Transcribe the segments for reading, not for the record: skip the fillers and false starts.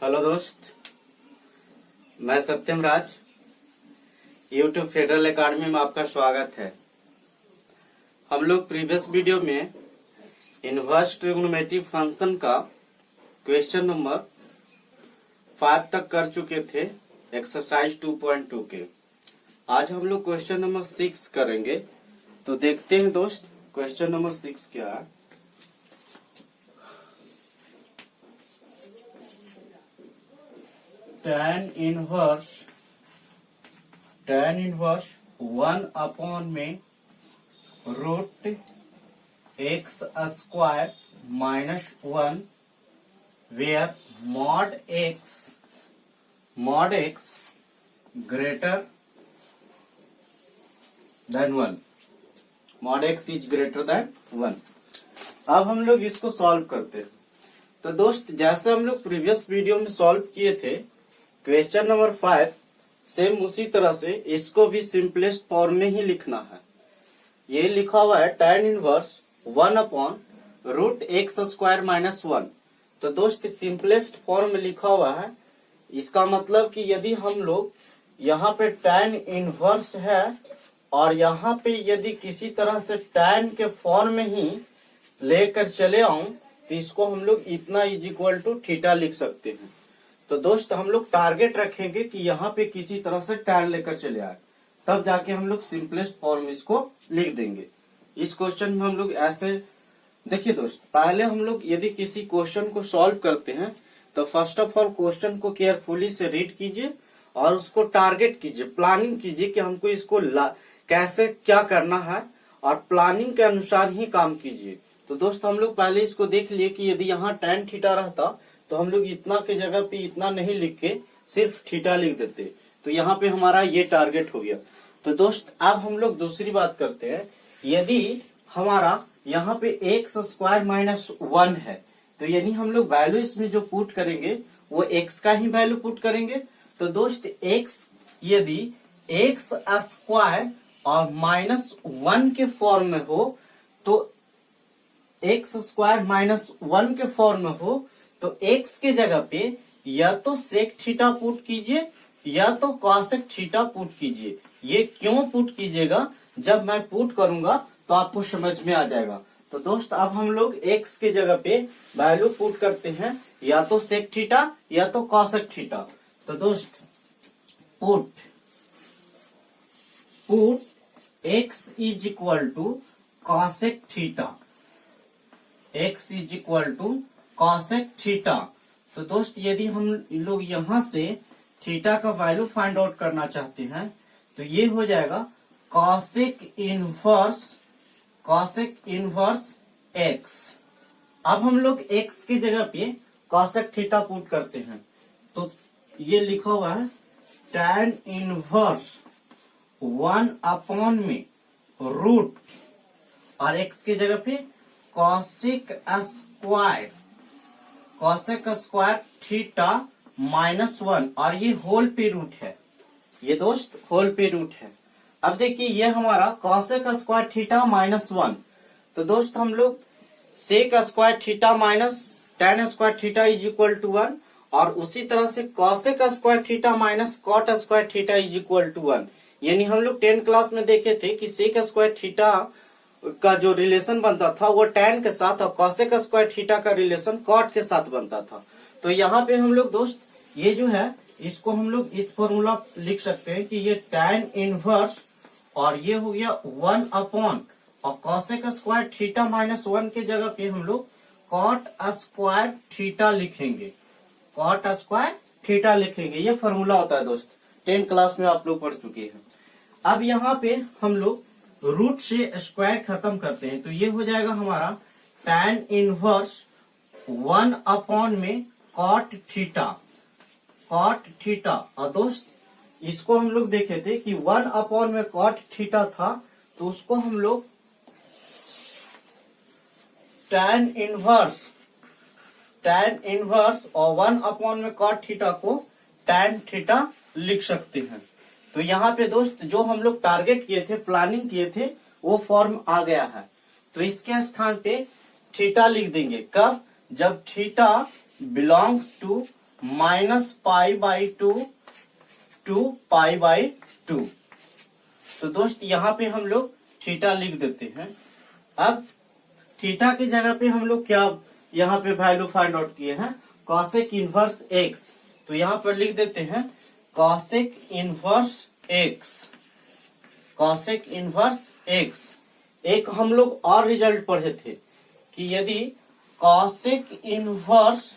Hello दोस्त, मैं सत्यम राज। YouTube federal academy में आपका स्वागत है। हम लोग प्रीवियस वीडियो में इनवर्स ट्रिग्नोमेट्री फंक्शन का क्वेश्चन नंबर 5 तक कर चुके थे एक्सरसाइज 2.2 के। आज हम लोग क्वेश्चन नंबर 6 करेंगे। तो देखते हैं दोस्त, क्वेश्चन नंबर 6 क्या है। tan इनवर्स 1 में root x square minus 1 where mod x greater than 1, mod x is greater than 1। अब हम लोग इसको सॉल्व करते हैं। तो दोस्त, जैसे हम लोग प्रीवियस वीडियो में सॉल्व किए थे क्वेश्चन नंबर 5, सेम उसी तरह से इसको भी सिंपलेस्ट फॉर्म में ही लिखना है। ये लिखा हुआ है tan inverse 1 upon root x square minus 1। तो दोस्त सिंपलेस्ट फॉर्म में लिखा हुआ है। इसका मतलब कि यदि हम लोग यहाँ पे tan इनवर्स है और यहाँ पे यदि किसी तरह से tan के फॉर्म में ही लेकर चले आऊं तो इसको हम लोग इतना इज इक्वल टू थीटा लिख सकते हैं। तो दोस्त, हम लोग टारगेट रखेंगे कि यहाँ पे किसी तरह से tan लेकर चले आए, तब जाके हम लोग सिंपलेस्ट फॉर्म इसको लिख देंगे। इस क्वेश्चन में हम लोग ऐसे देखिए दोस्त, पहले हम लोग यदि किसी क्वेश्चन को सॉल्व करते हैं तो फर्स्ट ऑफ ऑल क्वेश्चन को केयरफुली से रीड कीजिए और उसको टारगेट कीजिए, प्लानिंग कीजिए कि हमको इसको कैसे क्या करना है और प्लानिंग के अनुसार ही काम कीजिए। तो दोस्त, हम लोग पहले इसको देख लिए कि यदि यहाँ tan थीटा रहता तो हम लोग इतना के जगह पे इतना नहीं लिख के सिर्फ थीटा लिख देते। तो यहाँ पे हमारा ये टारगेट हो गया। तो दोस्त, अब हम लोग दूसरी बात करते हैं। यदि हमारा यहाँ पे एक्स स्क्वायर माइनस 1 है तो यानी हम लोग वैल्यू इसमें जो पुट करेंगे वो एक्स का ही वैल्यू पुट करेंगे। तो दोस्त, एक्स यदि एक्स स्क्वायर और माइनस 1 के फॉर्म में हो तो एक्स स्क्वायर माइनस 1 के फॉर्म में हो तो x के जगह पे या तो सेक थीटा पुट कीजिए या तो कॉसेक थीटा पुट कीजिए। ये क्यों पुट कीजिएगा, जब मैं पुट करूंगा तो आपको समझ में आ जाएगा। तो दोस्त, अब हम लोग x के जगह पे वैल्यू पुट करते हैं या तो सेक थीटा या तो कॉसेक थीटा। तो दोस्त, put x is equal to cosec theta, x is equal to cosec theta. तो दोस्त, यदि हम लोग यहाँ से थीटा का वैल्यू फाइंड आउट करना चाहते हैं तो ये हो जाएगा कॉसेक इनवर्स x। अब हम लोग x की जगह पे कॉसेक थीटा पुट करते हैं तो ये लिखा हुआ है tan इनवर्स 1 अपॉन में रूट और x की जगह पे कॉसेक स्क्वायर थीटा माइनस 1 और ये होल पे रूट है। ये दोस्त होल पे रूट है। अब देखिए ये हमारा कॉसेक स्क्वायर थीटा माइनस 1। तो दोस्त, हम लोग sec square theta minus tan square theta is equal to 1 और उसी तरह से cosec square theta minus cot square theta is equal to 1। यानी हम लोग 10 क्लास में देखे थे कि सेक स्क्वायर थीटा का जो रिलेशन बनता था वो tan के साथ और कॉसेक स्क्वायर थीटा का रिलेशन कॉट के साथ बनता था। तो यहाँ पे हम लोग दोस्त ये जो है इसको हम लोग इस फॉर्मूला लिख सकते हैं कि ये tan इनवर्स और ये हो गया 1 अपॉन और कॉसेक स्क्वायर थीटा माइनस 1 के जगह पे हम लोग कॉट स्क्वायर थीटा लिखेंगे, कॉट स्क्वायर थीटा लिखेंगे। ये फॉर्मूला होता है दोस्त, 10 क्लास में आप लोग पढ़ चुके हैं। अब यहाँ पे हम लोग रूट से स्क्वायर खत्म करते हैं तो ये हो जाएगा हमारा tan इनवर्स 1 अपॉन में कॉट थीटा। और दोस्त, इसको हम लोग देखे थे कि 1 अपॉन में कॉट थीटा था तो उसको हम लोग tan इनवर्स और 1 अपॉन में कॉट थीटा को tan थीटा लिख सकते हैं। तो यहाँ पे दोस्त जो हम लोग टारगेट किए थे, प्लानिंग किए थे, वो फॉर्म आ गया है। तो इसके स्थान पे थीटा लिख देंगे। कब? जब theta belongs to minus pi by two to pi by two. तो दोस्त यहाँ पे हम लोग थीटा लिख देते हैं। अब थीटा की जगह पे हम लोग क्या यहाँ पे वैल्यू फाइंड आउट किए हैं, कॉसेक इनवर्स एक्स। तो यहाँ पर लिख देते हैं cosec inverse x, cosec inverse x. एक हम लोग और रिजल्ट पढ़े थे कि यदि कॉसेक इनवर्स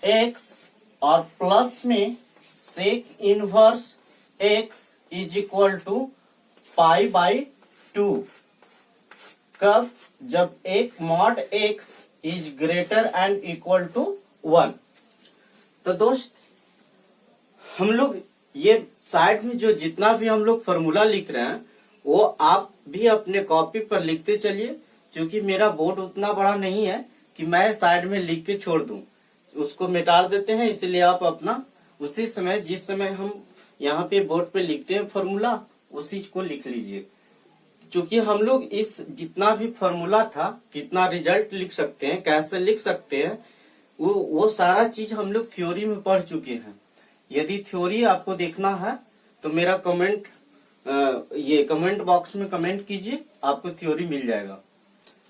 एक्स और प्लस में sec inverse x is equal to pi by two, कब? जब एक mod x is greater and equal to 1। तो दोस्त हम लोग ये साइड में जो जितना भी हम लोग फॉर्मूला लिख रहे हैं वो आप भी अपने कॉपी पर लिखते चलिए, क्योंकि मेरा बोर्ड उतना बड़ा नहीं है कि मैं साइड में लिख के छोड़ दूं, उसको मिटा देते हैं। इसलिए आप अपना उसी समय, जिस समय हम यहाँ पे बोर्ड पे लिखते हैं फॉर्मूला, उसी को लिख लीजिए। क्योंकि हम लोग इस जितना भी फॉर्मूला था, कितना रिजल्ट लिख सकते हैं, कैसे लिख सकते हैं, वो सारा चीज हम लोग थ्योरी में पढ़ चुके हैं। यदि थ्योरी आपको देखना है तो मेरा कमेंट ये कमेंट बॉक्स में कमेंट कीजिए, आपको थ्योरी मिल जाएगा।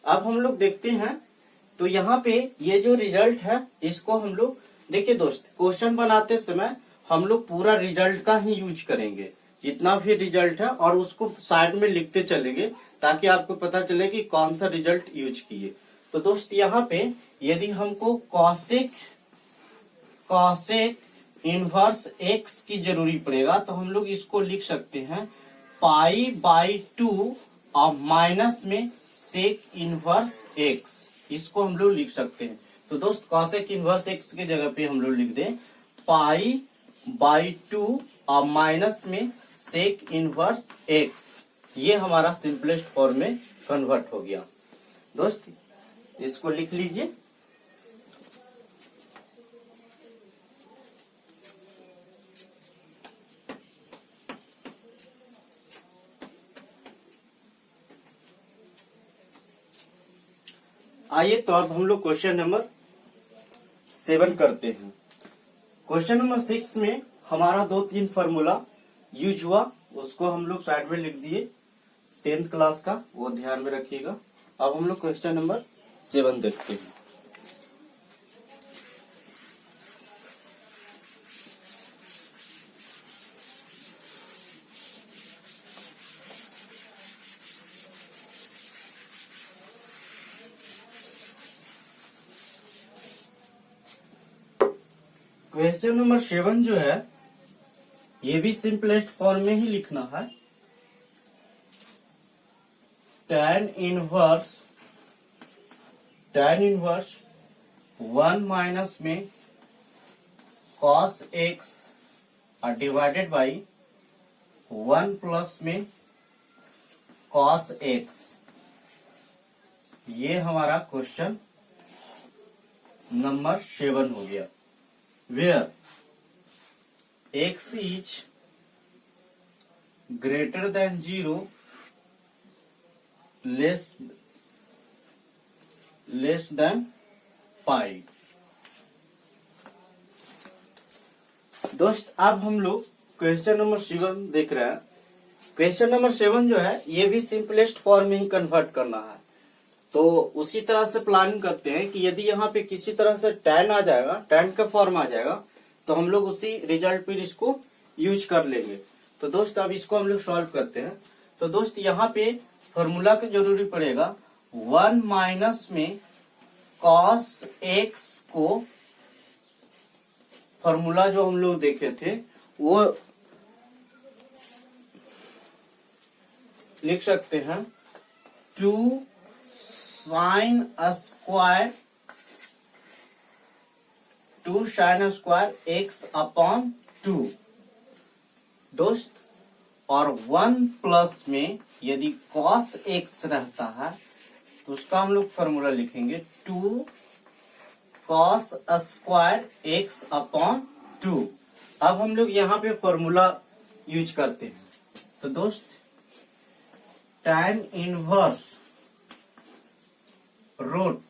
अब हम लोग देखते हैं, तो यहाँ पे ये जो रिजल्ट है इसको हम लोग देखिए दोस्त, क्वेश्चन बनाते समय हम लोग पूरा रिजल्ट का ही यूज करेंगे, जितना भी रिजल्ट है, और उसको साइड में लिखते चलेंगे ताकि आपको पता चले कि कौन सा रिजल्ट यूज किए। तो दोस्त यहाँ पे यदि हमको कॉसेक इनवर्स एक्स की जरूरी पड़ेगा तो हम लोग इसको लिख सकते हैं पाई बाई टू और माइनस में सेक इनवर्स एक्स, इसको हम लोग लिख सकते हैं। तो दोस्त कॉसेक इनवर्स एक्स के जगह पे हम लोग लिख दें पाई बाई टू और माइनस में सेक इनवर्स एक्स। ये हमारा सिंपलेस्ट फॉर्म में कन्वर्ट हो गया। दोस्त इसको लिख लीजिए। आइए तो अब हम लोग क्वेश्चन नंबर 7 करते हैं। क्वेश्चन नंबर 6 में हमारा 2-3 फार्मूला यूज हुआ, उसको हम लोग साइड में लिख दिए 10th क्लास का, वो ध्यान में रखिएगा। अब हम लोग क्वेश्चन नंबर 7 देखते हैं। क्वेश्चन नंबर 7 जो है ये भी सिंपलेस्ट फॉर्म में ही लिखना है। tan इनवर्स 1 माइनस में cos x divided by 1 plus में cos x। ये हमारा क्वेश्चन नंबर 7 हो गया। Where x is greater than 0, less than pi। दोस्त अब हम लोग क्वेश्चन नंबर 7 देख रहे हैं। क्वेश्चन नंबर 7 जो है ये भी सिंपलेस्ट फॉर्म में ही कन्वर्ट करना है। तो उसी तरह से प्लानिंग करते हैं कि यदि यहाँ पे किसी तरह से tan आ जाएगा, tan का फॉर्म आ जाएगा, तो हम लोग उसी रिजल्ट पर इसको यूज कर लेंगे। तो दोस्त अब इसको हम लोग सॉल्व करते हैं। तो दोस्त यहाँ पे फॉर्मूला की जरूरी पड़ेगा 1 माइनस में cos x को, फॉर्मूला जो हम लोग देखे थे वो लिख सकते हैं 2 sin स्क्वायर x अपॉन 2 दोस्त, और 1 प्लस में यदि cos x रहता है तो उसका हम लोग फॉर्मूला लिखेंगे 2 cos स्क्वायर x अपॉन 2। अब हम लोग यहाँ पे फॉर्मूला यूज करते हैं। तो दोस्त tan इनवर्स रूट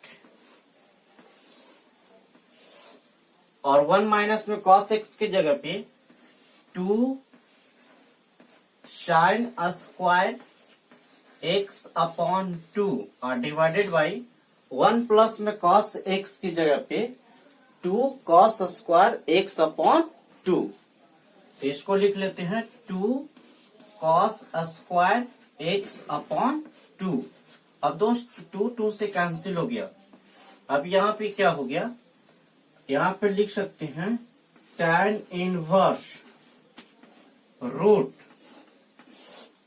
और 1 माइनस में cos x की जगह पे 2 sin स्क्वायर x अपॉन 2 और डिवाइडेड बाई 1 प्लस में cos x की जगह पे 2 cos स्क्वायर x अपॉन 2। तो इसको लिख लेते हैं 2 cos स्क्वायर x अपॉन 2। अब दोस्त 2 से कैंसिल हो गया। अब यहाँ पे क्या हो गया, यहाँ पे लिख सकते हैं tan इनवर्स रूट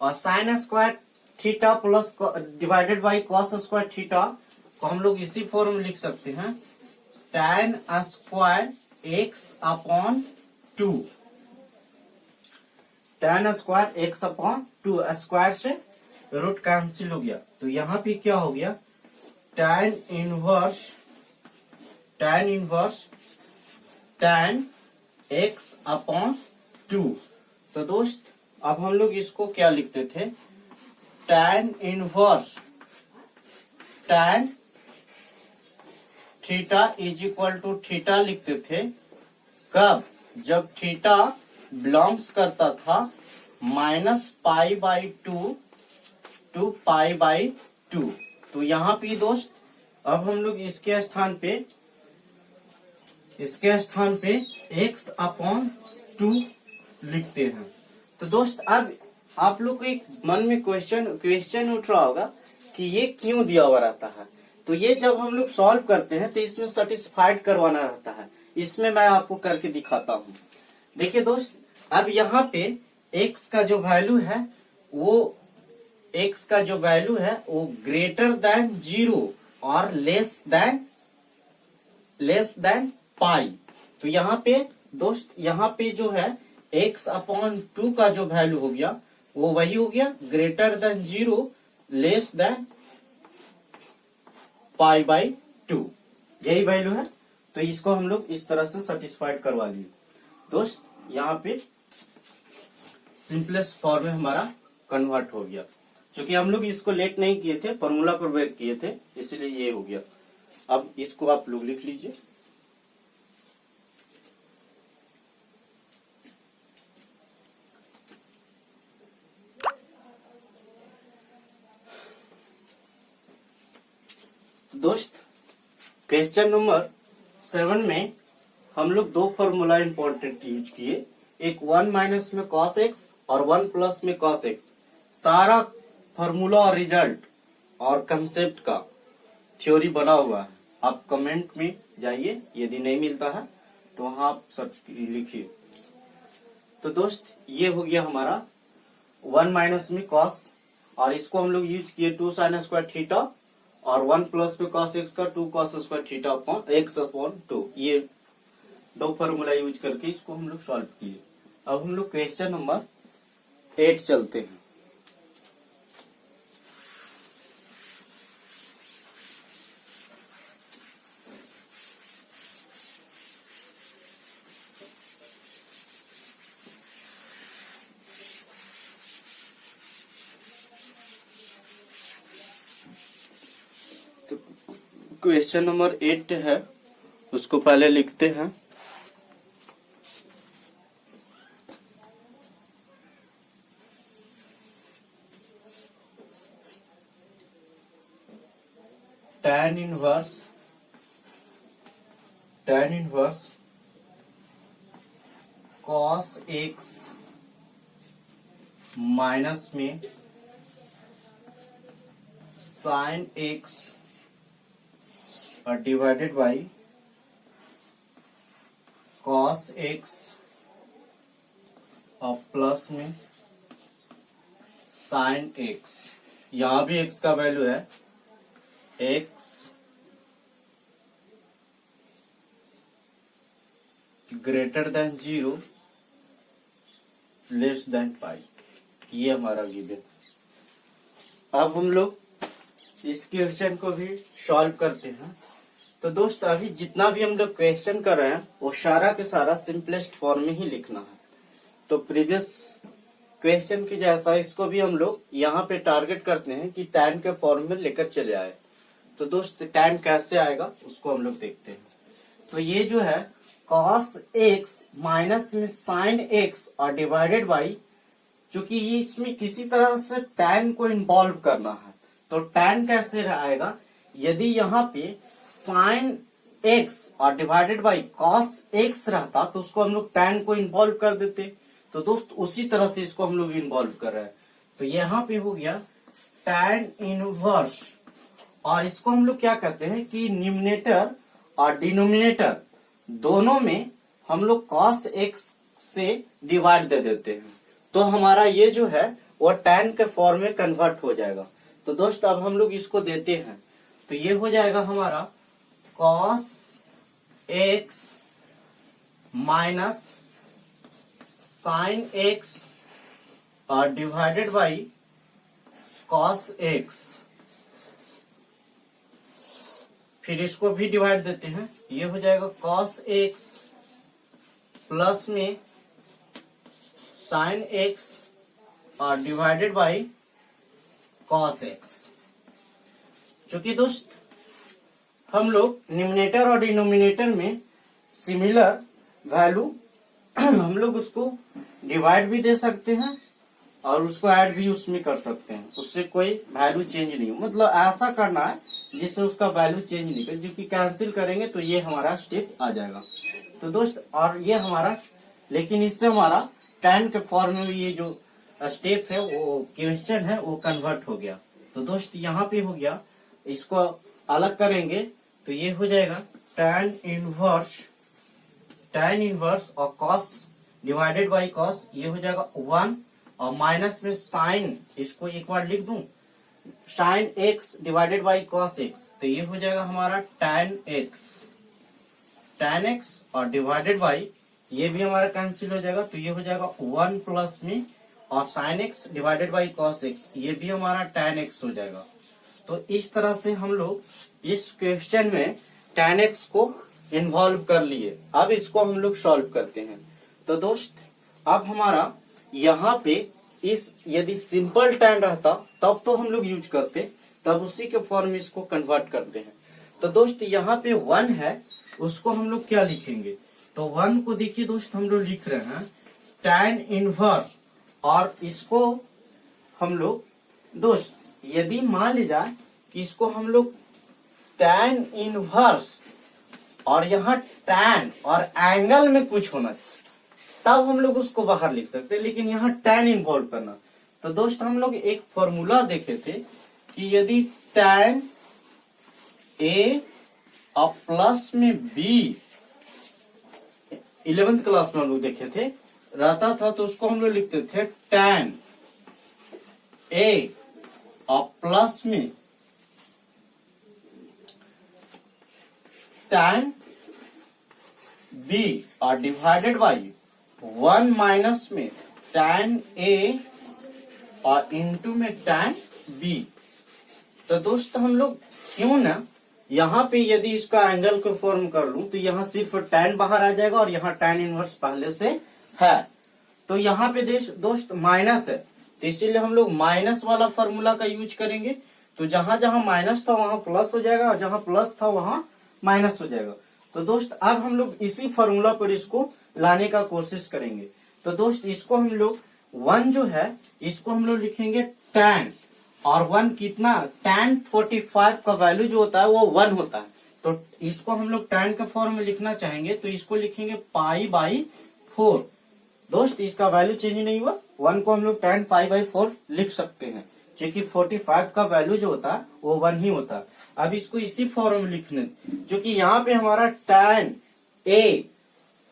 और sine square theta plus divided by cos square theta को हम लोग इसी फॉर्म में लिख सकते हैं tan square x upon 2। tan square x upon 2 square से रूट कैंसिल हो गया। तो यहाँ पे क्या हो गया tan inverse tan x upon 2। तो दोस्त अब हम लोग इसको क्या लिखते थे, tan inverse tan theta is equal to theta लिखते थे। कब, जब थीटा बिलोंग्स करता था -π/2 टू π/2। तो यहाँ पे दोस्त अब हम लोग इसके स्थान पे x अपॉन 2 लिखते हैं। तो दोस्त अब आप लोग को एक मन में क्वेश्चन उठ रहा होगा कि ये क्यों दिया हुआ रहता है। तो ये जब हम लोग सॉल्व करते हैं तो इसमें सेटिस्फाइड करवाना रहता है। इसमें मैं आपको करके दिखाता हूँ। देखिए दोस्त, अब यहाँ पे x का जो वैल्यू है वो ग्रेटर देन 0 और लेस देन पाई। तो यहाँ पे दोस्त, यहाँ पे जो है x अपॉन 2 का जो वैल्यू हो गया वो वही हो गया ग्रेटर देन 0 लेस देन π/2, यही वैल्यू है। तो इसको हम लोग इस तरह से सेटिस्फाइड करवा लिए। दोस्त यहाँ पे सिंपलेस्ट फॉर्म में हमारा कन्वर्ट हो गया। क्योंकि हम लोग इसको लेट नहीं किए थे, फॉर्मूला पर वर्क किए थे, इसलिए ये हो गया। अब इसको आप लोग लिख लीजिए। दोस्त क्वेश्चन नंबर 7 में हम लोग 2 फॉर्मूला इंपॉर्टेंट यूज किए, एक 1 माइनस में cos x और 1 प्लस में cos x। सारा फॉर्मूला और रिजल्ट और कंसेप्ट का थ्योरी बना हुआ है। आप कमेंट में जाइए, यदि नहीं मिलता है तो वहां आप सर्च लिखिए। तो दोस्त ये हो गया हमारा 1 माइनस में cos, और इसको हम लोग यूज किए 2 sin स्क्वायर थीटा, और 1 प्लस में cos x का 2 cos square theta upon x upon 2। ये 2 फॉर्मूला यूज करके इसको हम लोग सॉल्व किए। अब हम लोग क्वेश्चन नंबर 8 चलते हैं। तो क्वेश्चन नंबर 8 है, उसको पहले लिखते हैं। tan inverse cos x minus में sin x और डिवाइडेड बाई cos x और प्लस में sin x। यहां भी x का वैल्यू है x greater than 0 less than pi. ये हमारा गिवन। अब हम लोग इस क्वेश्चन को भी सॉल्व करते हैं। तो दोस्त अभी जितना भी हम लोग क्वेश्चन कर रहे हैं वो सारा के सारा सिंपलेस्ट फॉर्म में ही लिखना है। तो प्रीवियस क्वेश्चन की जैसा इसको भी हम लोग यहाँ पे टारगेट करते हैं कि tan के फॉर्म में लेकर चले आए। तो दोस्त tan कैसे आएगा उसको हम लोग देखते हैं। तो ये जो है कॉस एक्स माइनस में साइन एक्स और डिवाइडेड बाई, चूंकि ये इसमें किसी तरह से tan को इन्वॉल्व करना है, तो tan कैसे आएगा, यदि यहाँ पे साइन x और डिवाइडेड बाई cos x रहता तो उसको हम लोग tan को इन्वॉल्व कर देते। तो दोस्त उसी तरह से इसको हम लोग इन्वॉल्व कर रहे हैं, तो यहाँ पे हो गया tan इनवर्स, और इसको हम लोग क्या कहते हैं कि न्यूमरेटर और डिनोमिनेटर दोनों में हम लोग cos x से डिवाइड दे देते हैं, तो हमारा ये जो है वो tan के फॉर्म में कन्वर्ट हो जाएगा। तो दोस्त अब हम लोग इसको देते हैं, तो ये हो जाएगा हमारा cos x minus sine x और डिवाइडेड बाई cos x, फिर इसको भी डिवाइड देते हैं, ये हो जाएगा cos x प्लस में साइन x और डिवाइडेड बाई cos x। चूंकि दोस्त हम लोग न्यूमरेटर और डिनोमिनेटर में सिमिलर वैल्यू हम लोग उसको डिवाइड भी दे सकते हैं और उसको ऐड भी उसमें कर सकते हैं, उससे कोई वैल्यू चेंज नहीं हो, मतलब ऐसा करना है जिससे उसका वैल्यू चेंज नहीं करे, जो कि कैंसिल करेंगे तो ये हमारा स्टेप आ जाएगा। तो दोस्त और ये हमारा, लेकिन इससे हमारा tan के फॉर्म में ये जो स्टेप है वो क्वेश्चन है वो कन्वर्ट हो गया। तो दोस्त यहाँ पे हो गया, इसको अलग करेंगे तो ये हो जाएगा tan इनवर्स और cos डिवाइडेड बाई cos, ये हो जाएगा 1 और माइनस में साइन, इसको एक बार लिख दूं sine x divided by cos x, तो ये हो जाएगा हमारा tan x और डिवाइडेड बाई, ये भी हमारा कैंसिल हो जाएगा, तो ये हो जाएगा 1 प्लस में और sine x divided by cos x, ये भी हमारा tan x हो जाएगा। तो इस तरह से हम लोग इस क्वेश्चन में tan x को इन्वॉल्व कर लिए। अब इसको हम लोग सॉल्व करते हैं। तो दोस्त अब हमारा यहाँ पे इस यदि सिंपल tan रहता तब तो हम लोग यूज करते, तब उसी के फॉर्म में इसको कन्वर्ट करते हैं। तो दोस्त यहाँ पे 1 है, उसको हम लोग क्या लिखेंगे, तो 1 को देखिए दोस्त हम लोग लिख रहे हैं tan इनवर्स, और इसको हम लोग दोस्त यदि मान ली जाए कि इसको हम लोग tan इनवर्स और यहाँ tan और एंगल में कुछ होना चाहिए तब हम लोग उसको बाहर लिख सकते हैं, लेकिन यहाँ tan इन्वॉल्व करना। तो दोस्त हम लोग एक फॉर्मूला देखे थे कि यदि tan a और प्लस में b 11th क्लास में हम लोग देखे थे रहता था, तो उसको हम लोग लिखते थे tan a और प्लस में tan b और डिवाइडेड बाई 1 माइनस में tan a और इंटू में tan b। तो दोस्त हम लोग क्यों ना यहाँ पे यदि इसका एंगल को फॉर्म कर लूं तो यहाँ सिर्फ tan बाहर आ जाएगा और यहाँ tan इनवर्स पहले से है, तो यहाँ पे दोस्त माइनस है, तो इसीलिए हम लोग माइनस वाला फॉर्मूला का यूज करेंगे। तो जहां जहां माइनस था वहां प्लस हो जाएगा और जहां प्लस था वहां माइनस हो जाएगा। तो दोस्त अब हम लोग इसी फॉर्मूला पर इसको लाने का कोशिश करेंगे। तो दोस्त इसको हम लोग 1 जो है इसको हम लोग लिखेंगे tan, और 1 कितना tan 45 का वैल्यू जो होता है वो 1 होता है, तो इसको हम लोग tan के फॉर्म में लिखना चाहेंगे तो इसको लिखेंगे पाई बाई 4। दोस्त इसका वैल्यू चेंज नहीं हुआ, 1 को हम लोग tan पाई बाई 4 लिख सकते हैं, क्योंकि 45 का वैल्यू जो होता है वो 1 ही होता है। अब इसको इसी फॉर्म में लिखने, जो कि यहाँ पे हमारा tan a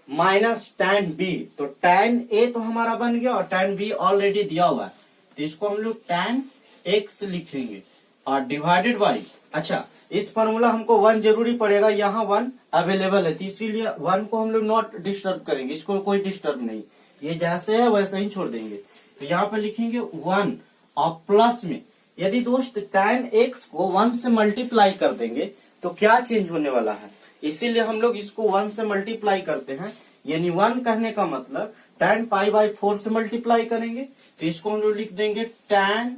minus tan b, तो tan a तो हमारा बन गया और tan b ऑलरेडी दिया हुआ है, तो इसको हम लोग tan x लिखेंगे और डिवाइडेड बाई, अच्छा इस फॉर्मूला हमको 1 जरूरी पड़ेगा, यहाँ 1 अवेलेबल है, तो इसीलिए 1 को हम लोग नॉट डिस्टर्ब करेंगे, इसको कोई डिस्टर्ब नहीं, ये जैसे है वैसे ही छोड़ देंगे। तो यहाँ पे लिखेंगे 1 और प्लस में यदि दोस्त tan x को 1 से मल्टीप्लाई कर देंगे तो क्या चेंज होने वाला है, इसीलिए हम लोग इसको 1 से मल्टीप्लाई करते हैं, यानी 1 कहने का मतलब tan पाई बाई 4 से मल्टीप्लाई करेंगे, तो इसको हम लोग लिख देंगे tan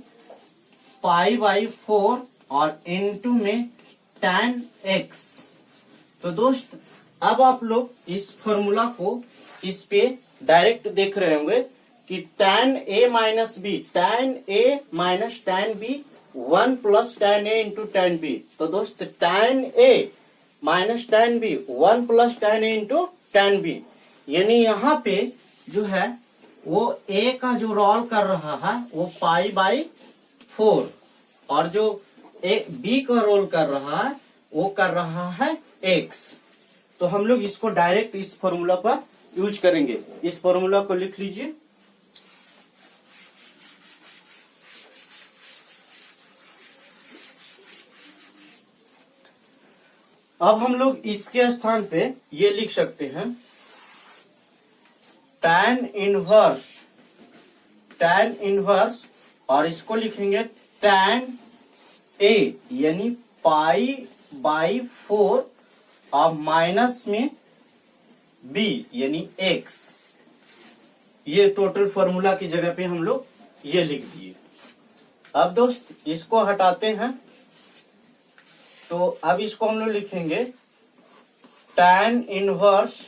पाई बाई 4 और इनटू में tan x। तो दोस्त अब आप लोग इस फॉर्मूला को इस पे डायरेक्ट देख रहे होंगे कि tan a minus B, tan a minus tan b 1 plus tan a into tan b। तो दोस्त tan a minus tan b 1 plus tan a into tan b, यानी यहाँ पे जो है वो a का जो रोल कर रहा है वो पाई बाई 4 और जो b का रोल कर रहा है वो कर रहा है x। तो हम लोग इसको डायरेक्ट इस फॉर्मूला पर यूज करेंगे। इस फॉर्मूला को लिख लीजिए। अब हम लोग इसके स्थान पे ये लिख सकते हैं tan इनवर्स और इसको लिखेंगे tan a यानी पाई बाई 4 और माइनस में b यानी x। ये टोटल फॉर्मूला की जगह पे हम लोग ये लिख दिए। अब दोस्त इसको हटाते हैं तो अब इसको हम लोग लिखेंगे tan inverse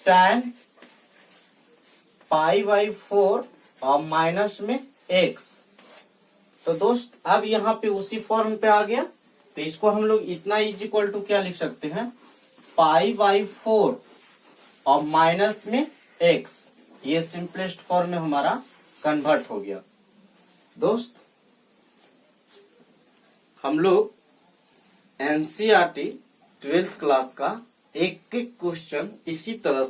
tan pi by 4 और माइनस में x। तो दोस्त अब यहाँ पे उसी फॉर्म पे आ गया, तो इसको हम लोग इतना इज इक्वल टू क्या लिख सकते हैं, पाई बाई 4 और माइनस में x। ये सिंपलेस्ट फॉर्म में हमारा कन्वर्ट हो गया। दोस्त हम लोग एनसीईआरटी 12th क्लास का एक एक क्वेश्चन इसी तरह